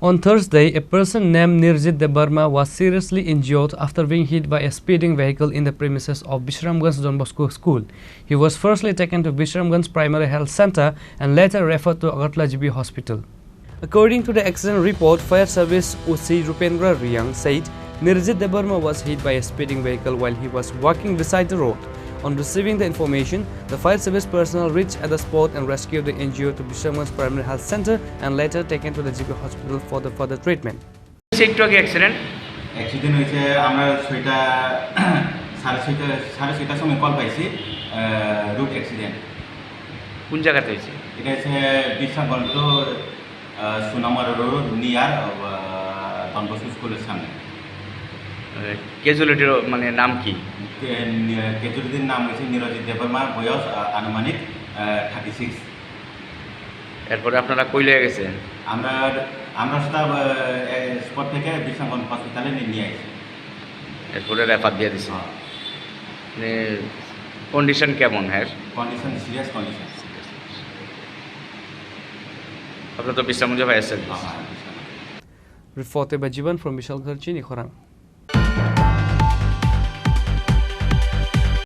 On Thursday, a person named Nirjit Debbarma was seriously injured after being hit by a speeding vehicle in the premises of Bishramganj Don Bosco School. He was firstly taken to Bishramganj Primary Health Center and later referred to Agartala GB Hospital. According to the accident report, Fire Service OC Rupendra Riyang said Nirjit Debbarma was hit by a speeding vehicle while he was walking beside the road. On receiving the information, the fire service personnel reached at the spot and rescued the injured to Bishramganj Primary Health Center and later taken to the GB Hospital for the further treatment. accident হয়েছে আমরা ছয়টা সাড়ে ছয়টার সময় call পাইছি root accident. কোন জায়গাতে হয়েছে? এটা হচ্ছে বিশ্বগঞ্জ সুনামার রোড নিয়ার ডন বস্কো স্কুলের সামনে। ক্যাজুয়ালিটির মানে নাম কি? ক্যাজুয়ালিটির নাম হচ্ছে নিরজিৎ দেববর্মা, বয়স আনুমানিক 36। এরপরে আপনারা কই লয়ে গেছেন? আমরা স্পট থেকে বিশ্বগঞ্জ হসপিটালে নিয়ে আসি। এরপরে রেফার দিয়ে দিছি। মানে কন্ডিশন কেমন? হ্যাঁ, কন্ডিশন সিরিয়াস কন্ডিশন। আপনারা তো বিশ্রামগঞ্জে পাইছেন। Reported by Jivan from Bishramganj, Chini, Khorang.